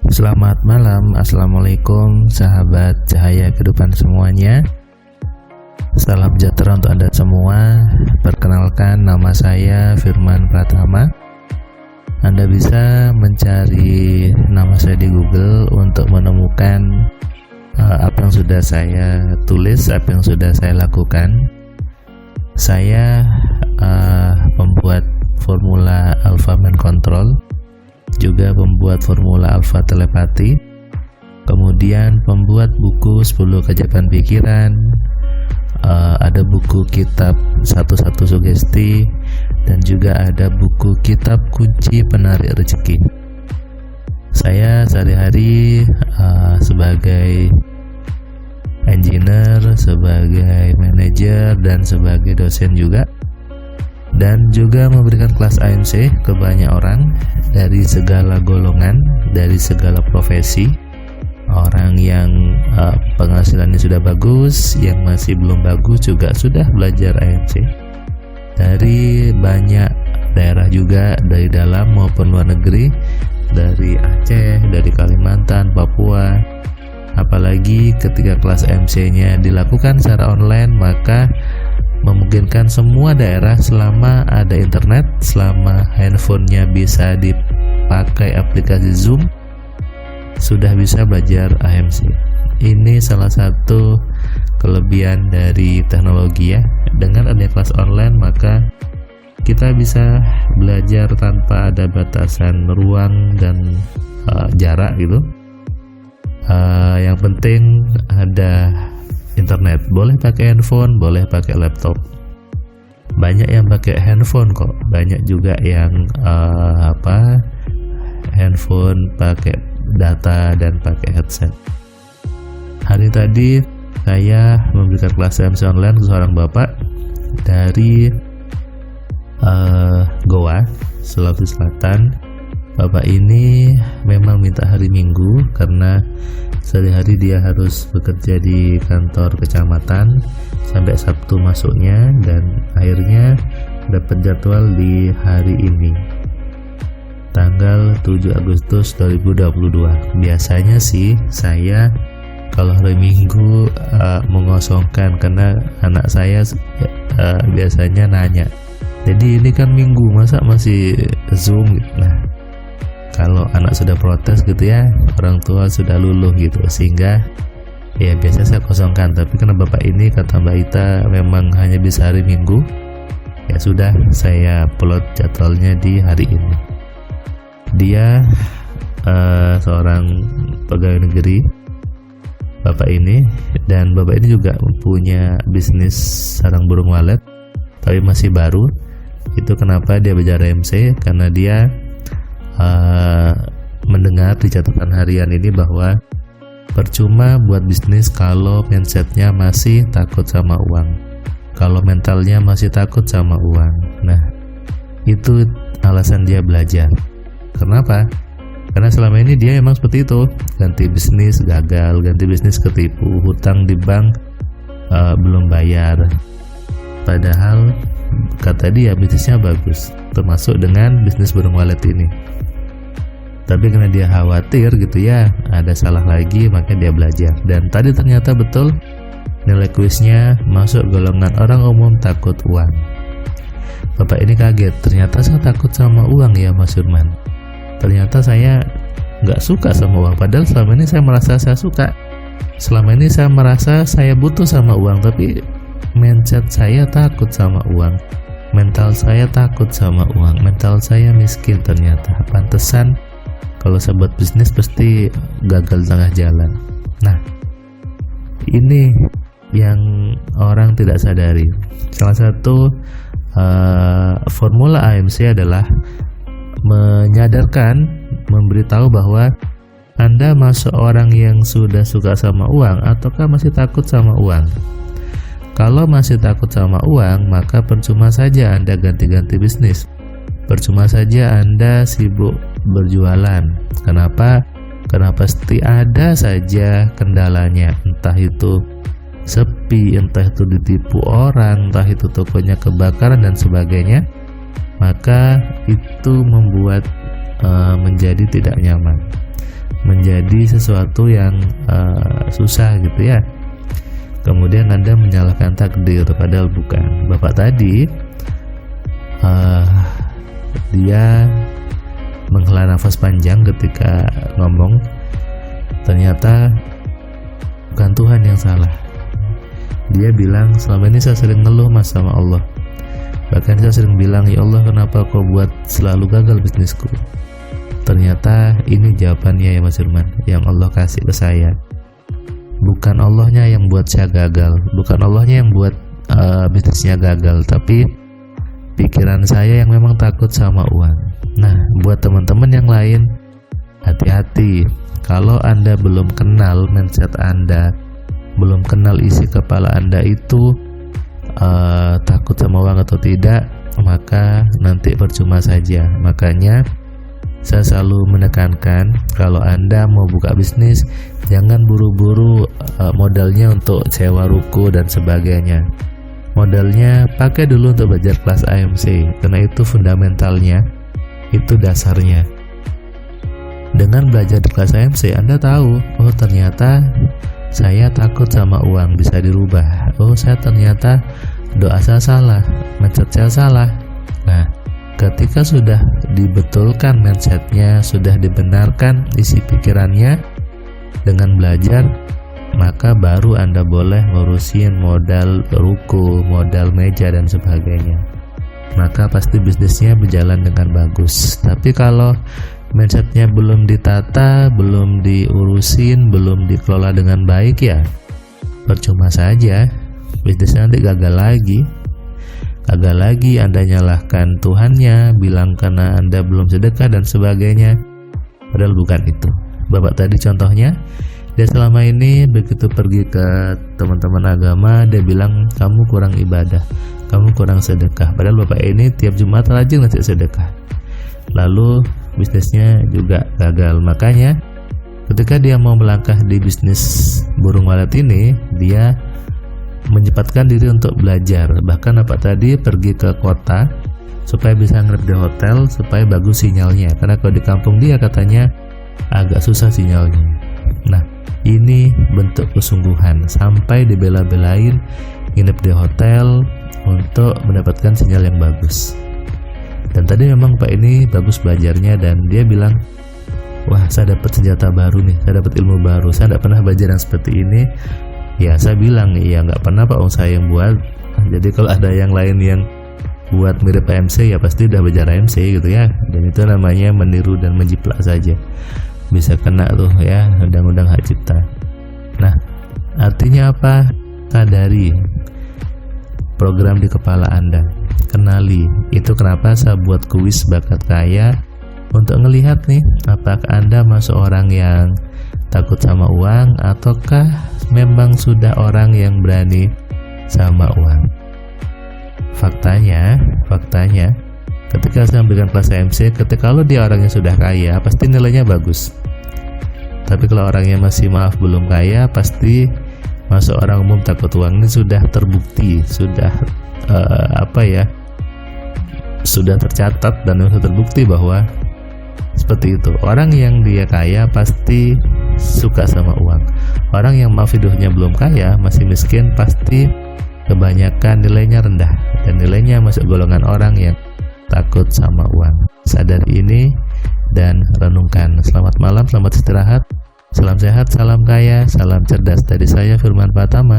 Selamat malam, Assalamualaikum sahabat cahaya kehidupan semuanya. Salam sejahtera untuk Anda semua. Perkenalkan, nama saya Firman Pratama. Anda bisa mencari nama saya di Google untuk menemukan apa yang sudah saya tulis, apa yang sudah saya lakukan. Saya membuat formula Alpha Mind Control, juga membuat formula Alpha Telepati, kemudian membuat buku 10 keajaiban pikiran, ada buku kitab Satu-Satu Sugesti, dan juga ada buku kitab Kunci Penarik Rezeki. Saya sehari-hari sebagai engineer, sebagai manajer, dan sebagai dosen juga, dan juga memberikan kelas AMC ke banyak orang dari segala golongan, dari segala profesi. Orang yang penghasilannya sudah bagus, yang masih belum bagus juga sudah belajar AMC. Dari banyak daerah juga, dari dalam maupun luar negeri, dari Aceh, dari Kalimantan, Papua. Apalagi ketika kelas AMC-nya dilakukan secara online, maka memungkinkan semua daerah selama ada internet, selama handphonenya bisa dipakai aplikasi Zoom, sudah bisa belajar AMC. Ini salah satu kelebihan dari teknologi ya. Dengan adanya kelas online, maka kita bisa belajar tanpa ada batasan ruang dan jarak gitu. Yang penting ada internet, boleh pakai handphone, boleh pakai laptop. Banyak yang pakai handphone kok, banyak juga yang handphone pakai data dan pakai headset. Hari tadi saya memberikan kelas AMC online ke seorang bapak dari Goa, Sulawesi Selatan. Bapak ini memang minta hari Minggu karena sehari-hari dia harus bekerja di kantor kecamatan sampai Sabtu masuknya, dan akhirnya dapat jadwal di hari ini, tanggal 7 Agustus 2022. Biasanya sih saya kalau hari Minggu mengosongkan karena anak saya biasanya nanya, jadi ini kan Minggu masa masih Zoom gitu. Nah, kalau anak sudah protes gitu ya, orang tua sudah luluh gitu, sehingga ya biasa saya kosongkan. Tapi karena bapak ini, kata Mbak Ita, memang hanya bisa hari Minggu, ya sudah saya plot jadwalnya di hari ini. Dia seorang pegawai negeri, bapak ini, dan bapak ini juga mempunyai bisnis sarang burung walet, tapi masih baru. Itu kenapa dia belajar AMC, karena dia mendengar di catatan harian ini bahwa percuma buat bisnis kalau mindsetnya masih takut sama uang, kalau mentalnya masih takut sama uang. Nah, itu alasan dia belajar. Kenapa? Karena selama ini dia emang seperti itu, ganti bisnis gagal, ganti bisnis ketipu, hutang di bank belum bayar, padahal kata dia bisnisnya bagus, termasuk dengan bisnis burung walet ini. Tapi karena dia khawatir gitu ya, ada salah lagi, maka dia belajar. Dan tadi ternyata betul, nilai kuisnya masuk golongan orang umum takut uang. Bapak ini kaget, ternyata saya takut sama uang ya Mas Firman. Ternyata saya nggak suka sama uang, padahal selama ini saya merasa saya suka. Selama ini saya merasa saya butuh sama uang, tapi mindset saya takut sama uang. Mental saya takut sama uang, mental saya miskin ternyata. Pantesan kalau saya buat bisnis pasti gagal tengah jalan. Nah, ini yang orang tidak sadari. Salah satu formula AMC adalah menyadarkan, memberitahu bahwa Anda masuk orang yang sudah suka sama uang ataukah masih takut sama uang. Kalau masih takut sama uang, maka percuma saja Anda ganti-ganti bisnis. Percuma saja Anda sibuk berjualan. Kenapa? Karena pasti ada saja kendalanya. Entah itu sepi, entah itu ditipu orang, entah itu tokonya kebakaran dan sebagainya. Maka itu membuat menjadi tidak nyaman. menjadi sesuatu yang susah gitu ya. Kemudian Anda menyalahkan takdir, padahal bukan. Bapak tadi dia menghela nafas panjang ketika ngomong, ternyata bukan Tuhan yang salah. Dia bilang, selama ini saya sering ngeluh mas sama Allah, bahkan saya sering bilang, ya Allah kenapa kau buat selalu gagal bisnisku. Ternyata ini jawabannya ya Mas Firman, yang Allah kasih ke saya. Bukan Allahnya yang buat saya gagal, bukan Allahnya yang buat bisnisnya gagal, tapi pikiran saya yang memang takut sama uang. Nah, buat teman-teman yang lain, hati-hati. Kalau Anda belum kenal mindset Anda, belum kenal isi kepala Anda itu takut sama uang atau tidak, maka nanti percuma saja. Makanya saya selalu menekankan, kalau Anda mau buka bisnis, jangan buru-buru modalnya untuk sewa ruko dan sebagainya. Modalnya pakai dulu untuk belajar kelas AMC, karena itu fundamentalnya, itu dasarnya. Dengan belajar di kelas AMC, Anda tahu, oh ternyata saya takut sama uang, bisa dirubah. Oh saya ternyata doa saya salah, mindset saya salah. Nah, ketika sudah dibetulkan mindsetnya, sudah dibenarkan isi pikirannya dengan belajar, maka baru Anda boleh ngurusin modal ruko, modal meja dan sebagainya. Maka pasti bisnisnya berjalan dengan bagus. Tapi kalau mindsetnya belum ditata, belum diurusin, belum dikelola dengan baik, ya percuma saja. Bisnisnya nanti gagal lagi, Anda nyalahkan Tuhannya, bilang karena Anda belum sedekah dan sebagainya, padahal bukan itu. Bapak tadi contohnya, dia selama ini begitu pergi ke teman-teman agama, dia bilang kamu kurang ibadah, kamu kurang sedekah, padahal bapak ini tiap Jumat rajin ngasih sedekah, lalu bisnisnya juga gagal. Makanya ketika dia mau melangkah di bisnis burung walet ini, dia menyempatkan diri untuk belajar. Bahkan apa tadi pergi ke kota supaya bisa nginep di hotel, supaya bagus sinyalnya, karena kalau di kampung dia katanya agak susah sinyalnya. Nah, ini bentuk kesungguhan, sampai dibela-belain nginep di hotel untuk mendapatkan sinyal yang bagus. Dan tadi memang Pak ini bagus belajarnya, dan dia bilang, wah saya dapat senjata baru nih, saya dapat ilmu baru, saya tidak pernah belajar yang seperti ini. Ya saya bilang, iya nggak pernah Pak, saya yang buat. Jadi kalau ada yang lain yang buat mirip AMC, ya pasti udah belajar AMC gitu ya. Dan itu namanya meniru dan menjiplak saja, bisa kena tuh ya undang-undang hak cipta. Nah, artinya apa? Sadari program di kepala Anda, kenali. Itu kenapa saya buat kuis bakat kaya, untuk ngelihat nih apakah Anda masuk orang yang takut sama uang, ataukah memang sudah orang yang berani sama uang. Faktanya ketika saya memberikan kelas AMC, ketika kalau dia orangnya sudah kaya, pasti nilainya bagus. Tapi kalau orangnya masih belum kaya, pasti masuk orang umum takut uang. Ini sudah terbukti, sudah sudah tercatat dan sudah terbukti bahwa seperti itu. Orang yang dia kaya pasti suka sama uang. Orang yang hidupnya belum kaya, masih miskin, pasti kebanyakan nilainya rendah, dan nilainya masuk golongan orang yang takut sama uang. Sadari ini dan renungkan. Selamat malam, selamat istirahat, salam sehat, salam kaya, salam cerdas. Dari saya Firman Pratama.